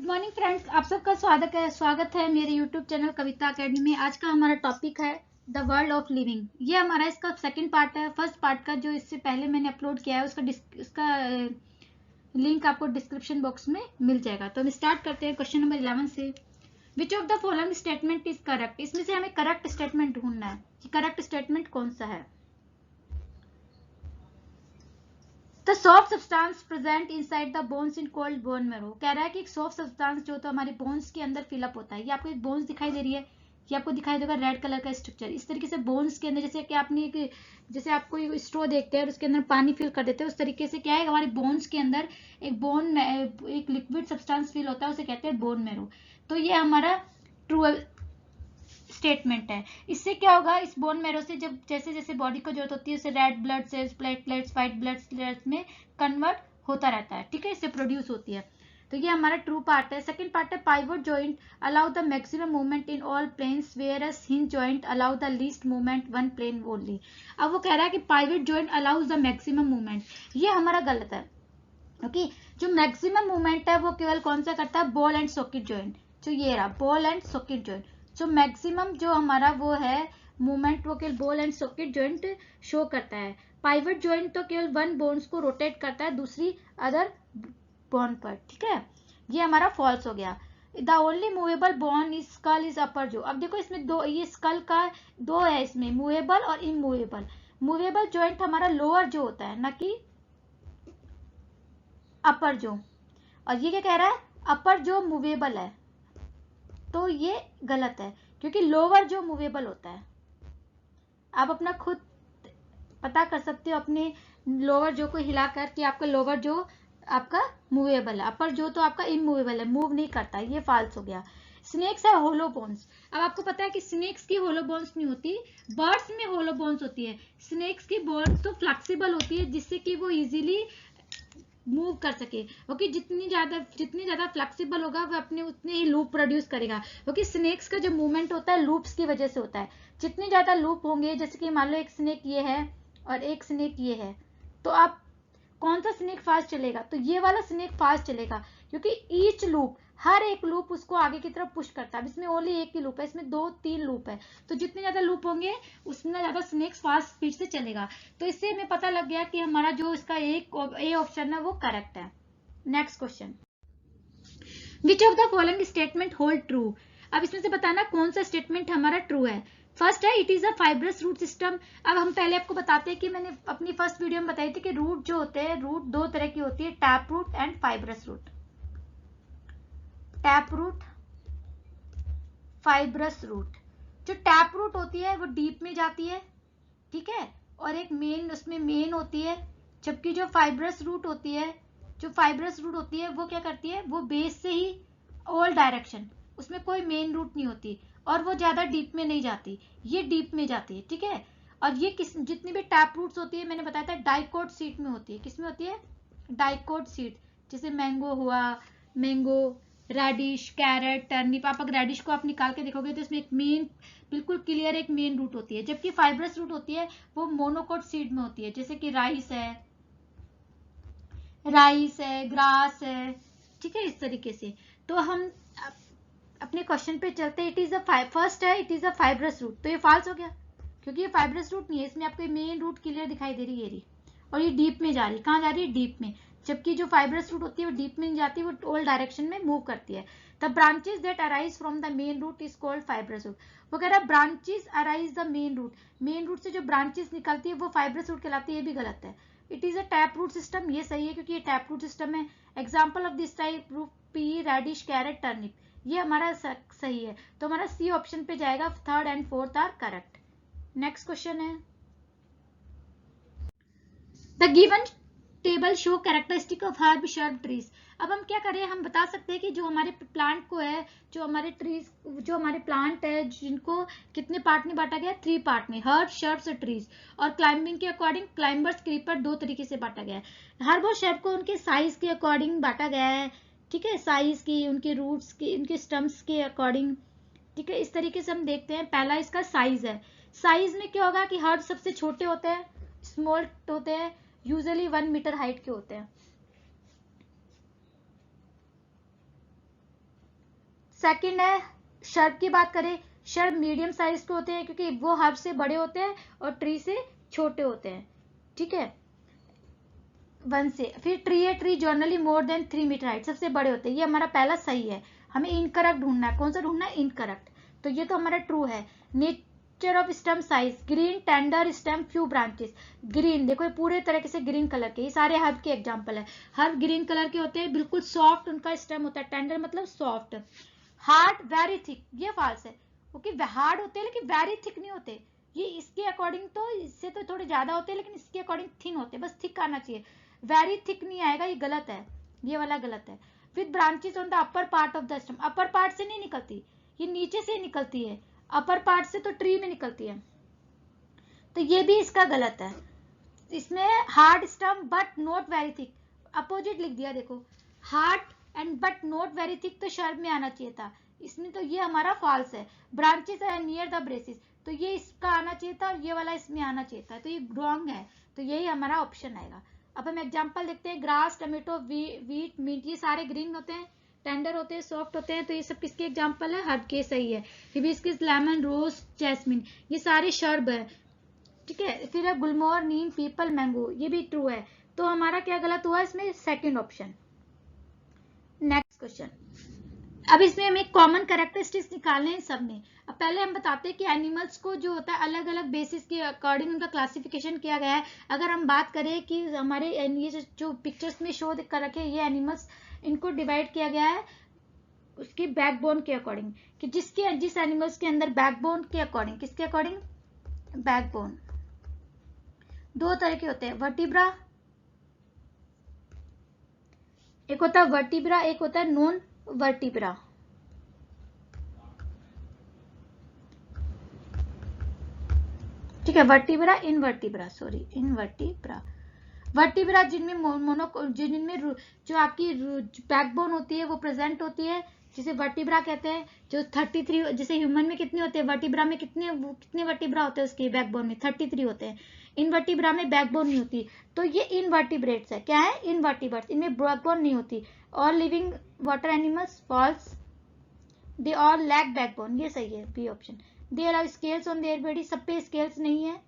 Good morning friends, आप सबका स्वागत है मेरे यूट्यूब चैनल कविता अकेडमी में। आज का हमारा टॉपिक है द वर्ल्ड ऑफ लिविंग। ये हमारा इसका सेकंड पार्ट है। फर्स्ट पार्ट का जो इससे पहले मैंने अपलोड किया है उसका लिंक आपको डिस्क्रिप्शन बॉक्स में मिल जाएगा। तो हम स्टार्ट करते हैं क्वेश्चन नंबर 11 से। विच of the following statement is correct? इसमें से हमें करेक्ट स्टेटमेंट ढूंढना है कि करेक्ट स्टेटमेंट कौन सा है। The soft substance present inside the bones in called bone marrow। कह रहा है कि एक सॉफ्ट सब्सटेंस जो तो हमारे बोन्स के अंदर फिलअप होता है। ये आपको एक बोन्स दिखाई दे रही है, ये आपको दिखाई देगा रेड कलर का स्ट्रक्चर। इस तरीके से बोन्स के अंदर जैसे कि आपने जैसे आप कोई स्ट्रॉ देखते हैं और उसके अंदर पानी फिल कर देते हैं, उस तरीके से क्या है हमारे बोन्स के अंदर एक लिक्विड सब्सटेंस फिल होता है, उसे कहते हैं बोन मैरो। तो ये हमारा ट्रू स्टेटमेंट है। इससे क्या होगा, इस बोन मैरो से जब जैसे जैसे बॉडी को जरूरत होती है उसे red blood cells, platelets, white blood cells में कन्वर्ट होता रहता है। ठीक है, इससे प्रोड्यूस होती है। तो ये हमारा ट्रू पार्ट है। सेकंड पार्ट है pivot joint allow the maximum movement in all planes whereas hinge joint allow the least movement one plane only. अब वो कह रहा है कि pivot joint allows the maximum movement. ये हमारा गलत है, क्योंकि जो मैक्सिमम मूवमेंट है वो केवल कौन सा करता है, बॉल एंड सॉकेट जॉइंट। जो ये रहा बॉल एंड सॉकेट जॉइंट, जो मैक्सिमम जो हमारा वो है मूवमेंट वो केवल ball and socket joint show करता है। पाइवट जॉइंट तो केवल वन बोन्स को रोटेट करता है दूसरी अदर बोन पर। ठीक है, ये हमारा फॉल्स हो गया। The only movable bone is skull is upper जो। अब देखो इसमें दो, ये स्कल का दो है, इसमें मूवेबल और इमूवेबल। मूवेबल जॉइंट हमारा लोअर जो होता है, ना कि अपर जो। और ये क्या कह रहा है, अपर जो मूवेबल है। तो ये गलत है, क्योंकि लोअर जो मूवेबल होता है। आप अपना खुद पता कर सकते हो अपने लोअर जो को हिलाकर कि आपका लोअर जो आपका मूवेबल है, अपर जो तो आपका इमूवेबल है, मूव नहीं करता। ये फाल्स हो गया। स्नेक्स है होलो बोन्स। अब आपको पता है कि स्नेक्स की होलो बोन्स नहीं होती, बर्ड्स में होलो बोन्स होती है। स्नेक्स की बोन्स तो फ्लेक्सिबल होती है, जिससे कि वो इजीली मूव कर सके। क्योंकि जितनी ज्यादा फ्लेक्सिबल होगा वो अपने उतने ही लूप प्रोड्यूस करेगा। क्योंकि स्नेक्स का जो मूवमेंट होता है लूप्स की वजह से होता है। जितने ज्यादा लूप होंगे, जैसे कि मान लो एक स्नेक ये है और एक स्नेक ये है, तो आप कौन सा स्नेक फास्ट चलेगा, तो ये वाला स्नेक फास्ट चलेगा, क्योंकि ईच लूप, हर एक लूप उसको आगे की तरफ पुश करता है। इसमें ओनली एक ही लूप है, इसमें 2-3 लूप है। तो जितने ज्यादा लूप होंगे उतना ज्यादा स्नेक फास्ट स्पीड से चलेगा। तो इससे हमें पता लग गया कि हमारा जो इसका एक ए ऑप्शन है वो करेक्ट है। Next question, which of the following statement hold true? अब इसमें से बताना कौन सा स्टेटमेंट हमारा ट्रू है। फर्स्ट है it is a fibrous root system. अब हम पहले आपको बताते हैं कि मैंने अपनी फर्स्ट वीडियो में बताई थी कि रूट जो होते हैं, रूट दो तरह की होती है, tap root and fibrous root. Tap root, fibrous root. जो टैप रूट होती है वो डीप में जाती है, ठीक है, और एक मेन उसमें मेन होती है। जबकि जो फाइब्रस रूट होती है, वो क्या करती है, वो बेस से ही ऑल डायरेक्शन, उसमें कोई मेन रूट नहीं होती और वो ज्यादा डीप में नहीं जाती, ये डीप में जाती है। ठीक है, और ये जितनी भी टैप रूट्स होती है मैंने बताया था डाइकोट सीड में होती है। किसमें होती है, डाइकोट सीड। जैसे मैंगो हुआ, मैंगो, रेडिश, कैरेट, टर्निप। आप अगर रेडिश को आप निकाल के देखोगे तो इसमें एक मेन, बिल्कुल क्लियर एक मेन रूट होती है। जबकि फाइब्रस रूट होती है वो मोनोकोट सीड में होती है, जैसे कि राइस है, ग्रास है। ठीक है, इस तरीके से। तो हम अपने क्वेश्चन पे चलते। इट इज अ फर्स्ट है, it is a fibrous root. तो ये फॉल्स हो गया, क्योंकि ये फाइब्रस रूट नहीं है। इसमें आपको मेन रूट क्लियर दिखाई दे रही है, और ये डीप में जा रही है। कहाँ जा रही है, डीप में। जबकि जो फाइब्रस रूट होती है वो डीप में नहीं जाती, वो ऑल डायरेक्शन में मूव करती है। The branches that arise from the main root is called fibrous root. वो कह रहा है branches arise the main root, main root से जो ब्रांचेस निकलती है वो फाइब्रस रूट कहलाती है। ये भी गलत है। It is a tap root system, ये सही है क्योंकि ये टैप रूट सिस्टम है। Example of this type root P, radish, carrot, turnip. ये हमारा सही है। तो हमारा सी ऑप्शन पे जाएगा। Third and fourth are correct. Next question है, the given table show characteristic of herb shrub trees. अब हम क्या करें, हम बता सकते हैं कि जो हमारे प्लांट को है, जो हमारे ट्रीज, जो हमारे प्लांट है, जिनको कितने पार्ट में बांटा गया, 3 पार्ट में, हर्ब, शर्ब्स और ट्रीज। और क्लाइंबिंग के अकॉर्डिंग क्लाइंबर्स, क्रीपर, 2 तरीके से बांटा गया है। हर्ब और शर्ब को उनके साइज के अकॉर्डिंग बांटा गया है। ठीक है, साइज की, उनके रूट्स की, उनके स्टम्प्स के अकॉर्डिंग। ठीक है, इस तरीके से हम देखते हैं। पहला इसका साइज है। साइज में क्या होगा कि हर्ब सबसे छोटे होते हैं, स्मॉल होते हैं, यूजुअली 1 मीटर हाइट के होते हैं। सेकंड है शर्ब की बात करें, शर्ब मीडियम साइज के होते हैं क्योंकि वो हर्ब से बड़े होते हैं और ट्री से छोटे होते हैं, ठीक है, 1 से। फिर ट्री है, tree generally more than 3 metre height, सबसे बड़े होते हैं। ये हमारा पहला सही है, हमें इनकरेक्ट ढूंढना है। कौन सा ढूंढना है? इनकरेक्ट। तो ये तो हमारा ट्रू है। Nature of stem size, green tender stem few branches. Green देखो ये पूरे तरीके से ग्रीन कलर के, ये सारे हर्ब के एग्जांपल है। हर्ब ग्रीन कलर के होते हैं, बिल्कुल सॉफ्ट उनका स्टेम होता है, टेंडर मतलब सॉफ्ट। हार्ड वेरी थिक, ये फॉल्स है क्योंकि हार्ड होते हैं लेकिन वेरी थिक नहीं होते। ये इसके अकॉर्डिंग तो इससे तो थोड़े ज्यादा होते हैं लेकिन इसके अकॉर्डिंग थिन होते हैं, बस थिक आना चाहिए, वेरी थिक नहीं आएगा, ये गलत है, ये वाला गलत है। With branches on the upper part of the stem, upper part से नहीं निकलती, ये नीचे से निकलती है, अपर पार्ट से तो ट्री में निकलती है, तो ये भी इसका गलत है। इसमें hard stem but not very thick, opposite लिख दिया देखो, hard and but not very thick तो शर्ब में आना चाहिए था, इसमें तो ये हमारा फॉल्स है। ब्रांचेस है नियर द ब्रेसिस, तो ये इसका आना चाहिए था और ये वाला इसमें आना चाहिए था, तो ये रॉन्ग है, तो यही हमारा ऑप्शन आएगा। अब हम एग्जांपल देखते हैं, ग्रास, टमेटो, वीट, मीट, ये सारे ग्रीन होते हैं, टेंडर होते हैं, सॉफ्ट होते हैं, तो ये सब किसके एग्जांपल है? हर्ब के, सही है। हिबिस्कस, लेमन, रोज, जैस्मिन, ये सारे शर्ब है, ठीक है। फिर है गुलमोहर, नीम, पीपल, मैंगो, ये भी ट्रू है, तो हमारा क्या गलत हुआ इसमें? Second option. नेक्स्ट क्वेश्चन, अब इसमें हमें कॉमन कैरेक्टरिस्टिक्स निकालने हैं सब में। अब पहले हम बताते हैं कि एनिमल्स को जो होता है अलग अलग बेसिस के अकॉर्डिंग उनका क्लासिफिकेशन किया गया है। अगर हम बात करें कि हमारे ये जो पिक्चर्स में शो कर रखे ये एनिमल्स, इनको डिवाइड किया गया है उसकी बैकबोन के अकॉर्डिंग, कि जिस एनिमल्स के अंदर बैकबोन के अकॉर्डिंग, किसके अकॉर्डिंग? बैकबोन। दो तरह के होते हैं, वर्टिब्रा, एक होता है वर्टिब्रा, एक होता है नॉन वर्टिब्रा। ठीक है, वर्टिब्रा, इनवर्टिब्रा, सॉरी इनवर्टिब्रा। वर्टिब्रा जिनमें जो आपकी बैकबोन होती है वो प्रेजेंट होती है, जिसे वर्टिब्रा कहते हैं। जो 33, जैसे ह्यूमन में कितने होते हैं, वर्टिब्रा में कितने वर्टिब्रा होते हैं उसके बैकबोन में? 33 होते हैं। इनवर्टिब्रा में बैकबोन नहीं होती, तो ये इनवर्टिब्रेट्स है। क्या है? इनवर्टिब्रेट्स, इनमें बैकबोन नहीं होती। All living water animals, false, they all lack backbone, ये सही है, B option. They are scales on their body, सब पे स्केल्स नहीं है।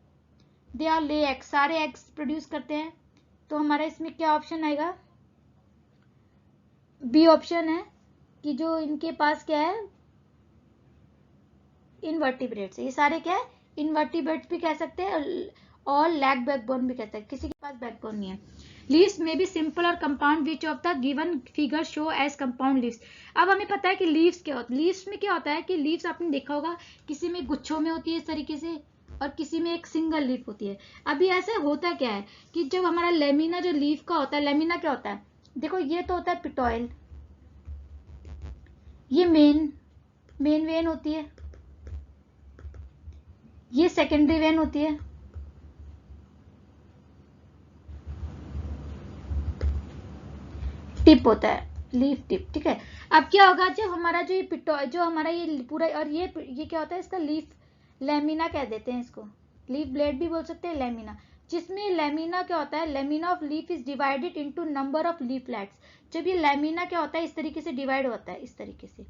दे आर ले एग्स, सारे एग्स प्रोड्यूस करते हैं, तो हमारा इसमें क्या ऑप्शन आएगा? बी ऑप्शन है कि जो इनके पास क्या है, इनवर्टिब्रेट्स, ये सारे क्या है? इनवर्टिब्रेट्स भी कह सकते हैं और लैक बैकबोन भी कहते हैं, किसी के पास बैकबोन नहीं है। लीव्स में भी सिंपल और compound, which of the given figure show as compound leaves. अब हमें पता है कि लीव्स क्या होता है, लीव्स में क्या होता है कि लीव्स आपने देखा होगा किसी में गुच्छों में होती है इस तरीके से, और किसी में एक सिंगल लीफ होती है। अभी ऐसे होता क्या है कि जब हमारा लेमिना जो लीफ का होता है, लेमिना क्या होता है? देखो ये तो होता है पिटोइल, ये मेन वेन होती है, ये सेकेंडरी वेन होती है, टिप होता है, लीफ टिप, ठीक है। अब क्या होगा, जब हमारा जो हमारा ये पूरा, और ये क्या होता है इसका? लीफ लेमिना कह देते हैं इसको, लीफ ब्लेड भी बोल सकते हैं, लेमिना। जिसमें लेमिना क्या होता है, lamina of leaf is divided into number of leaflets. जब ये लेमिना क्या होता है, इस तरीके से डिवाइड होता है, इस तरीके से,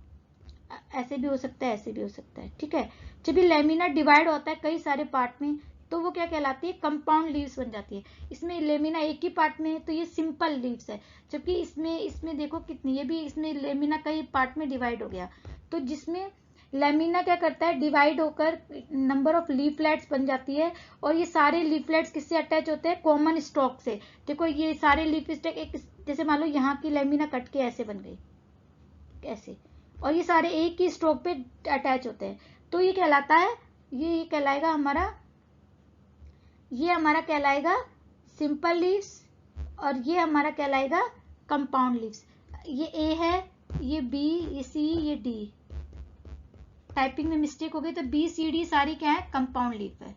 ऐसे भी हो सकता है, ऐसे भी हो सकता है, ठीक है। जब ये लेमिना डिवाइड होता है कई सारे पार्ट में, तो वो क्या कहलाती है? कंपाउंड लीव्स बन जाती है। इसमें लेमिना एक ही पार्ट में है तो ये सिंपल लीव्स है, जबकि इसमें देखो कितनी, ये भी इसमें लेमिना कई पार्ट में डिवाइड हो गया, तो जिसमें लेमिना क्या करता है, डिवाइड होकर नंबर ऑफ लीफलेट्स बन जाती है, और ये सारे लीफलेट्स किससे अटैच होते हैं? कॉमन स्टॉक से। देखो ये सारे लीफलेट्स एक, जैसे मान लो यहाँ की लेमिना कट के ऐसे बन गई, ऐसे, और ये सारे एक ही स्टॉक पे अटैच होते हैं, तो ये कहलाता है, ये कहलाएगा हमारा, ये हमारा कहलाएगा सिंपल लीव्स, और ये हमारा कहलाएगा कंपाउंड लीव्स। ये ए है, ये बी, ये सी, ये डी, टाइपिंग में मिस्टेक हो गई, तो बी सी डी सारी क्या है? कंपाउंड लीफ है।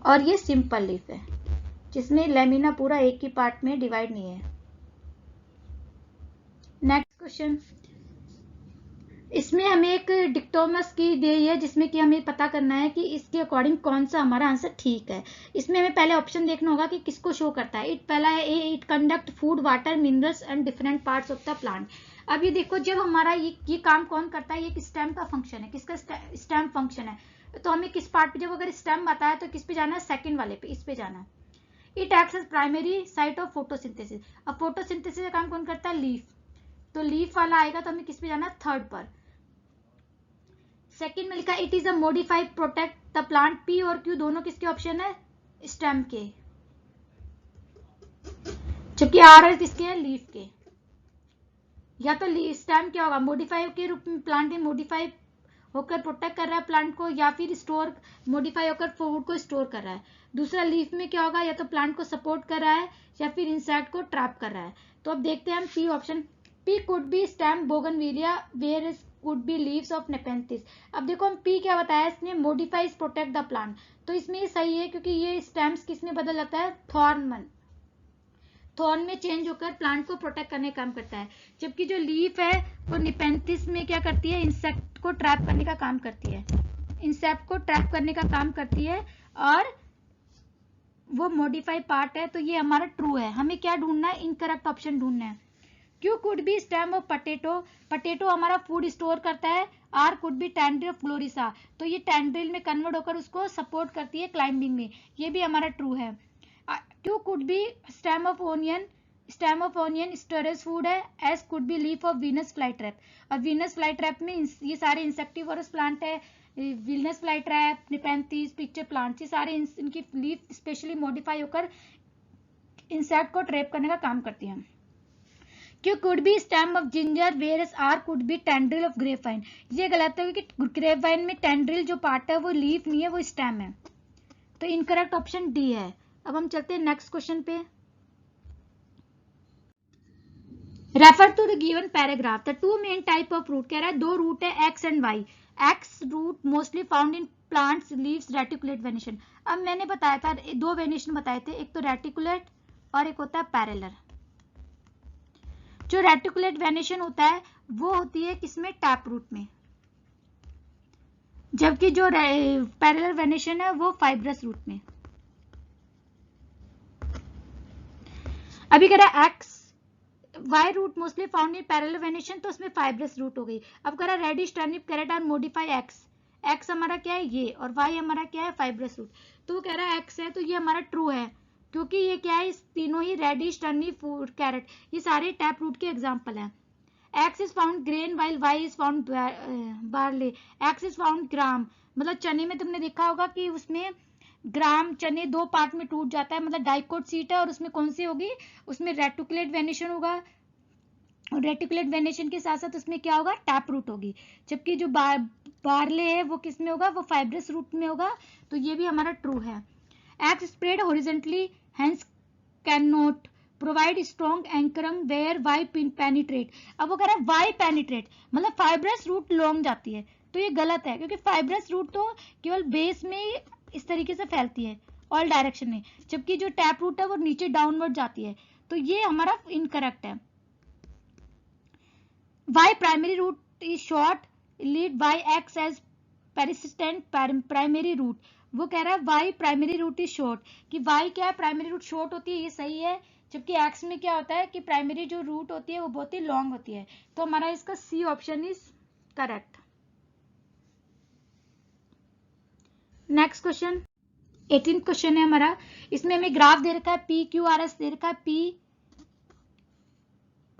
और ये सिंपल लीफ है जिसमें लेमिना पूरा एक ही पार्ट में डिवाइड नहीं है। नेक्स्ट क्वेश्चन, इसमें हमें एक डिक्टोमस की दी है जिसमें कि हमें पता करना है कि इसके अकॉर्डिंग कौन सा हमारा आंसर ठीक है। इसमें हमें पहले ऑप्शन देखना होगा कि किसको शो करता है। पहला है A, it conduct food water minerals and different parts of the plant. अब ये देखो, जब हमारा ये काम कौन करता है, ये एक स्टेम का फंक्शन है। किसका स्टेम फंक्शन है? तो हमें किस पार्ट पे, जब अगर स्टेम आता है तो किस पे जाना है? सेकंड वाले पे, इस पे जाना है। It acts as primary site of photosynthesis. अब फोटोसिंथेसिस का काम कौन करता है? लीफ। तो लीफ वाला आएगा, तो हमें किस पे जाना है? थर्ड पर। सेकंड में लिखा it is a modified protect the plant. P और क्यू दोनों किसके ऑप्शन है? स्टेम के। जबकि आर है किसके है? लीफ के। या तो स्टेम क्या होगा? मॉडिफाई के रूप में प्लांट में मॉडिफाई होकर प्रोटेक्ट कर रहा है प्लांट को, या फिर स्टोर मॉडिफाई होकर फूड को स्टोर कर रहा है। दूसरा लीफ में क्या होगा? या तो प्लांट को सपोर्ट कर रहा है या फिर इंसेक्ट को ट्रैप कर रहा है। तो अब देखते हैं हम P option. P could be stem bougainvillea where is could be leaves of nepenthes. अब देखो हम पी क्या बताया इसने? Modifies protect the plant. तो इसमें ये सही है क्योंकि ये स्टेम्स किसमें बदल जाता है? थॉर्न में चेंज होकर प्लांट को प्रोटेक्ट करने का काम करता है। जबकि जो लीफ है वो निपेंथिस में क्या करती है? इंसेक्ट को ट्रैप करने का काम करती है। इंसेक्ट को ट्रैप करने का काम करती है और वो मॉडिफाइड पार्ट है। तो ये हमारा ट्रू है। हमें क्या ढूंढना है? इनकरेक्ट ऑप्शन ढूंढना है। Q could be stem of potato. Potato हमारा फूड स्टोर करता है। R could be tendril of gloriosa. तो ये टैंड्रिल में कन्वर्ट होकर उसको सपोर्ट करती है क्लाइंबिंग में। ये भी हमारा ट्रू है। Q could be stem of onion. Stem of onion storage food है। S could be leaf of Venus fly trap. और वीनस फ्लाई ट्रैप में ये सारे इंसेक्टिवोरस प्लांट है। Venus fly trap, nepenthes, pitcher plant, ये सारे इनकी लीफ स्पेशली मॉडिफाई होकर इंसेक्ट को ट्रैप करने का काम करती हैं। Q could be stem of ginger whereas R could be tendril of grapevine। ये गलत है क्योंकि ग्रेपवाइन में टेंड्रिल जो पार्ट है वो लीफ नहीं है, वो स्टेम है। तो इनकरेक्ट ऑप्शन डी है। अब हम चलते हैं नेक्स्ट क्वेश्चन पे। Refer to the given paragraph. The two main type of root. कह रहा है दो रूट है X and Y. X root mostly found in plants leaves reticulate venation. अब मैंने बताया था दो वेनिशन बताए थे, एक तो रेटिकुलेट और एक होता है पैरेलल। जो रेटिकुलेट वेनिशन होता है वो होती है किसमें? टैप रूट में। जबकि जो पैरेलल वेनिशन है वो फाइब्रस रूट में। अभी कह रहा है X Y root mostly found in parallel venation, तो उसमें फाइब्रस रूट हो गई। अब कह रहा है रेडिश टर्निप कैरेट और मॉडिफाई एक्स। एक्स हमारा क्या है? ये, और वाई हमारा क्या है? Fibrous root. तो वो कह रहा है एक्स है, तो ये हमारा ट्रू है क्योंकि ये क्या है? इस तीनों ही रेडिश टर्निप कैरेट ये सारे टैप रूट के एग्जाम्पल हैं। X is found grain while Y is found barley। X is found ग्राम, मतलब चने में तुमने देखा होगा कि उसमें ग्राम चने दो पार्ट में टूट जाता है, मतलब डाइकोट सीट है और उसमें कौन सी होगी? उसमें रेटिकुलेट वेनिशन होगा और रेटिकुलेट वेनिशन के साथ साथ उसमें क्या होगा? टैप रूट होगी। जबकि जो बार्ले है वो किस में होगा? वो फाइब्रस रूट में होगा। तो ये भी हमारा ट्रू है। X spread horizontally hence cannot provide strong anchoring where Y penetrate. अब वो कह रहा है वाई पेनिट्रेट मतलब फाइब्रस रूट लॉन्ग जाती है, तो ये गलत है क्योंकि फाइब्रस रूट तो केवल बेस में इस तरीके से फैलती है ऑल डायरेक्शन में, जबकि जो टैप रूट है वो नीचे डाउनवर्ड जाती है। तो ये हमारा इनकरेक्ट है। Y primary root is short lead Y X as persistent primary root. वो कह रहा है Y primary root is short, कि वाई क्या है? प्राइमरी रूट शॉर्ट होती है, ये सही है। जबकि एक्स में क्या होता है कि प्राइमरी जो रूट होती है वो बहुत ही लॉन्ग होती है। तो हमारा इसका C option is correct. Next question 18th question है हमारा। इसमें हमें ग्राफ दे रखा है पी क्यू आर एस दे रखा है। P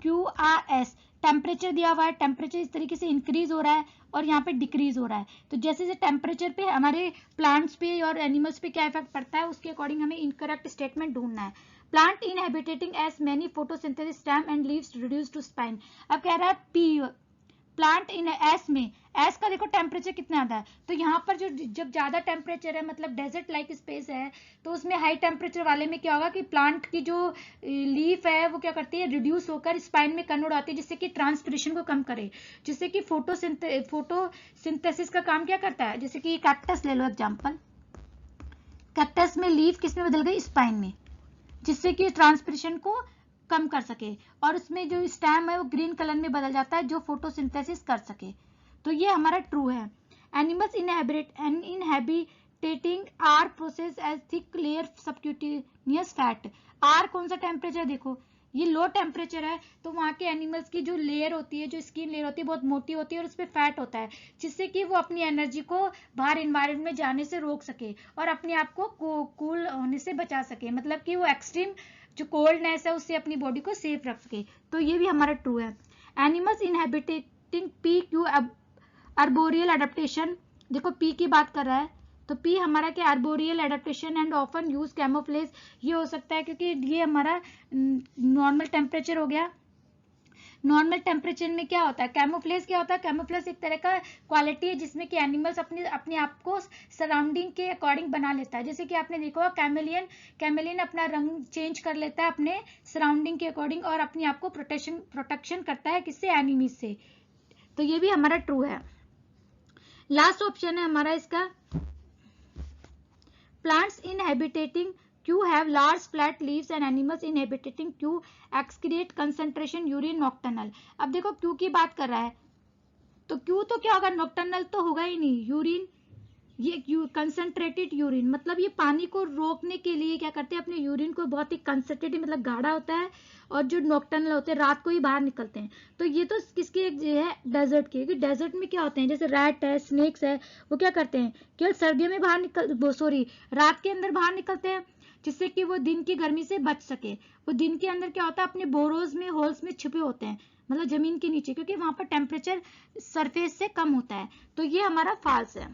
Q R S temperature दिया हुआ है, टेम्परेचर इस तरीके से इंक्रीज हो रहा है और यहाँ पे डिक्रीज हो रहा है। तो जैसे जैसे टेम्परेचर पे हमारे प्लांट्स पे और एनिमल्स पे क्या इफेक्ट पड़ता है उसके अकॉर्डिंग हमें इनकरेक्ट स्टेटमेंट ढूंढना है। Plant inhabiting as many photosynthesis stem and leaves reduce to spine. अब कह रहा है पी प्लांट इन एस में, एस का देखो टेम्परेचर कितना आता है, तो यहाँ पर जो जब ज्यादा टेम्परेचर है मतलब डेजर्ट लाइक स्पेस है तो उसमें हाई टेम्परेचर वाले में क्या होगा कि प्लांट की जो लीफ है वो क्या करती है? रिड्यूस होकर स्पाइन में कन्वर्ट आती है, जिससे कि ट्रांसपिरेशन को कम करे, जिससे कि फोटोसिंथेसिस का काम क्या करता है? जैसे कि कैक्टस ले लो एग्जाम्पल, कैक्टस में लीफ किस में बदल गई? स्पाइन में, जिससे कि ट्रांसपिरेशन को कम कर सके और उसमें जो स्टेम है वो ग्रीन कलर में बदल जाता है जो फोटोसिंथेसिस कर सके। तो ये हमारा ट्रू है। Animals inhabiting R process as thick layer subcutaneous fat. R कौन सा टेम्परेचर, देखो ये लो टेम्परेचर है, तो वहाँ के एनिमल्स की जो लेयर होती है, जो स्किन लेयर होती है, बहुत मोटी होती है और उस पर फैट होता है, जिससे कि वो अपनी एनर्जी को बाहर इन्वायरमेंट में जाने से रोक सके और अपने आप को कूल होने से बचा सके, मतलब कि वो एक्सट्रीम जो कोल्डनेस है उससे अपनी बॉडी को सेफ रख सके। तो ये भी हमारा ट्रू है। Animals inhabiting P Q arboreal adaptation, देखो पी की बात कर रहा है, तो पी हमारा क्या, arboreal adaptation and often use camouflage. ये हो सकता है क्योंकि ये हमारा नॉर्मल टेम्परेचर हो गया। नॉर्मल टेम्परेचर में क्या होता है, कैमोफ्लेज क्या होता है, कैमोफ्लेज एक तरह का क्वालिटी है जिसमें कि एनिमल्स अपने आप को सराउंडिंग के अकॉर्डिंग बना लेता है। जैसे कि आपने देखा होगा कैमेलियन अपना रंग चेंज कर लेता है अपने सराउंडिंग के अकॉर्डिंग और अपने आप को प्रोटेक्शन करता है किससे, एनिमीज से। तो ये भी हमारा ट्रू है। लास्ट ऑप्शन है हमारा इसका, plants inhabiting Q have large flat leaves and animals inhabiting Q excrete concentration urine nocturnal। अब देखो Q की बात कर रहा है, तो Q तो क्या होगा, नॉक्टर्नल तो होगा ही नहीं, यूरिन, ये कंसंट्रेटेड यूरिन, मतलब ये पानी को रोकने के लिए क्या करते हैं, अपने यूरिन को बहुत ही कंसंट्रेटेड, मतलब गाढ़ा होता है, और जो नॉक्टर्नल होते हैं रात को ही बाहर निकलते हैं। तो ये तो किसके है, डेजर्ट के, क्योंकि डेजर्ट में क्या होते हैं, जैसे रैट है, स्नेक्स है, वो क्या करते हैं, केवल सर्दियों में रात के अंदर बाहर निकलते हैं, जिससे कि वो दिन की गर्मी से बच सके। वो दिन के अंदर क्या होता है, अपने बोरोज में, होल्स में छुपे होते हैं, मतलब जमीन के नीचे, क्योंकि वहां पर टेम्परेचर सरफेस से कम होता है। तो ये हमारा फॉल्स है।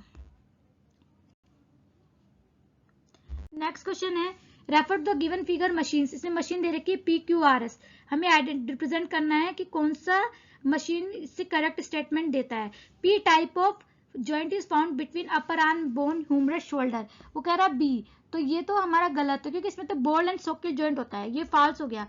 नेक्स्ट क्वेश्चन है, refer the given figure machines. इसमें मशीन दे रखी है PQRS, हमें रिप्रेजेंट करना है कि कौन सा मशीन से करेक्ट स्टेटमेंट देता है। P type of joint is found between upper arm bone humerus shoulder, वो कह रहा है B, तो ये तो हमारा गलत है क्योंकि इसमें तो बॉल एंड सॉकेट जॉइंट होता है, ये फॉल्स हो गया।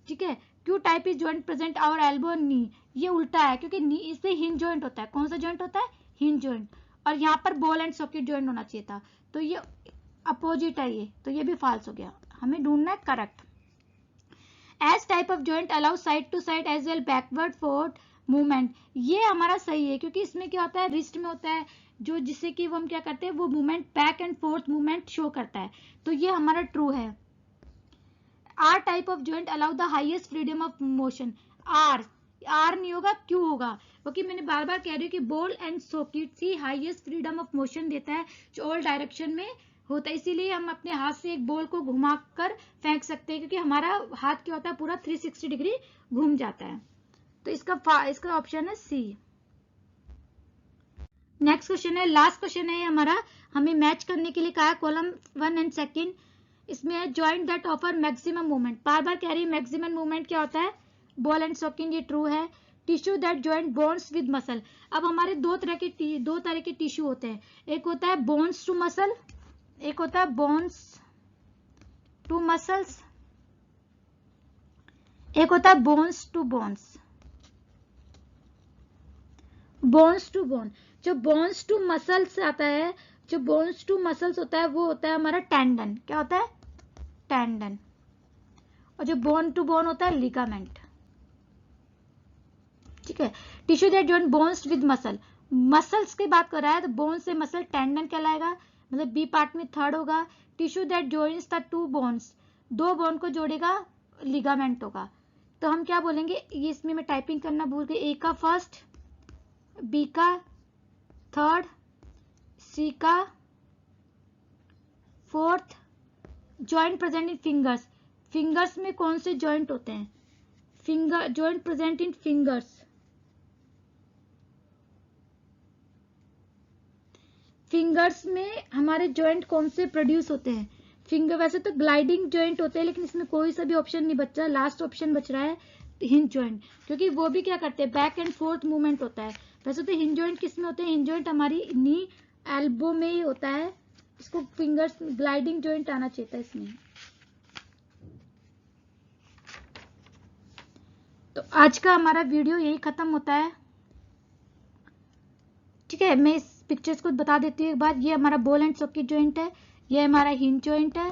ठीक है, Q type is joint present our elbow knee, ये उल्टा है क्योंकि नी इससे हिंज जॉइंट होता है। कौन सा जॉइंट होता है, हिंज जॉइंट, और यहाँ पर बॉल एंड सॉकेट जॉइंट होना चाहिए था, तो ये अपोजिट है ये, तो ये भी फॉल्स हो गया। हमें ढूंढना है correct. As type of joint allow side to side as well backward forward movement, ये हमारा सही है क्योंकि इसमें क्या होता है, रिस्ट में होता है जो, जिससे कि वो हम क्या करते हैं, वो movement back and forth movement show करता है, तो ये हमारा ट्रू है। R type of joint allow the highest freedom of motion, R नहीं होगा, क्यू होगा, क्योंकि मैंने बार बार कह रही हूँ कि ball and socket he highest freedom of motion देता है, जो ऑल डायरेक्शन में होता है, इसीलिए हम अपने हाथ से एक बॉल को घुमाकर फेंक सकते हैं क्योंकि हमारा हाथ क्या होता है, पूरा 360 डिग्री घूम जाता है। तो इसका ऑप्शन है सी। नेक्स्ट क्वेश्चन है, लास्ट क्वेश्चन है हमारा, हमें मैच करने के लिए कहा है कॉलम 1 एंड 2, इसमें है joint that offer maximum movement, बार बार कह रही है मैक्सिमम मूवमेंट क्या होता है, बॉल एंड सॉकिंग, ये ट्रू है। Tissue that joint bones with muscle, अब हमारे दो तरह के टिश्यू होते हैं, एक होता है बोन्स टू मसल, एक होता है बोन्स टू मसल्स, एक होता है bones to bones. Bones to bone, जो बोन्स टू मसल्स आता है, जो बोन्स टू मसल्स होता है वो होता है हमारा टेंडन, क्या होता है, टेंडन, और जो बोन टू बोन होता है लिगामेंट। ठीक है, tissue that joint bones with muscle, muscles की बात कर रहा है तो बोन से मसल टेंडन कहलाएगा, मतलब बी पार्ट में थर्ड होगा। Tissue that joints the two bones, दो बोन को जोड़ेगा, लिगामेंट होगा। तो हम क्या बोलेंगे, ये इसमें मैं टाइपिंग करना भूल गई, ए का फर्स्ट, बी का थर्ड, सी का fourth, joint present in fingers, fingers में कौन से जॉइंट होते हैं, finger joint present in fingers, fingers में हमारे जॉइंट कौन से प्रोड्यूस होते हैं, फिंगर, वैसे तो ग्लाइडिंग जॉइंट होते हैं लेकिन इसमें कोई सा भी ऑप्शन नहीं बचा, लास्ट ऑप्शन बच रहा है हिंज जॉइंट, क्योंकि वो भी क्या करते हैं, बैक एंड फोर्थ मूवमेंट होता है। वैसे तो हिंज जॉइंट किस में होते हैं, हिंज जॉइंट हमारी नी एल्बो में ही होता है, इसको फिंगर्स ग्लाइडिंग जॉइंट आना चाहिए था इसमें। तो आज का हमारा वीडियो यही खत्म होता है। ठीक है, मैं इस पिक्चर्स को बता देती हूँ एक बार, ये हमारा बॉल एंड सॉकेट जॉइंट है, ये हमारा हिंज जॉइंट है,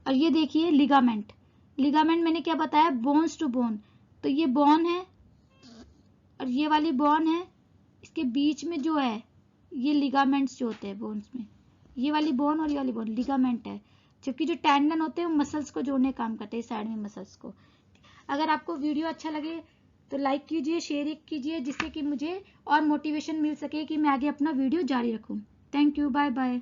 और ये देखिए लिगामेंट, लिगामेंट मैंने क्या बताया, बोन्स टू बोन, तो ये बोन है और ये वाली बोन है, इसके बीच में जो है ये लिगामेंट्स जो होते हैं बोन्स में, ये वाली बोन और ये वाली बोन लिगामेंट है, जबकि जो टेंडन होते हैं वो मसल्स को जोड़ने काम करते हैं, साइड में मसल्स को। अगर आपको वीडियो अच्छा लगे तो लाइक कीजिए, शेयर कीजिए, जिससे कि मुझे और मोटिवेशन मिल सके कि मैं आगे अपना वीडियो जारी रखूं। Thank you, bye bye.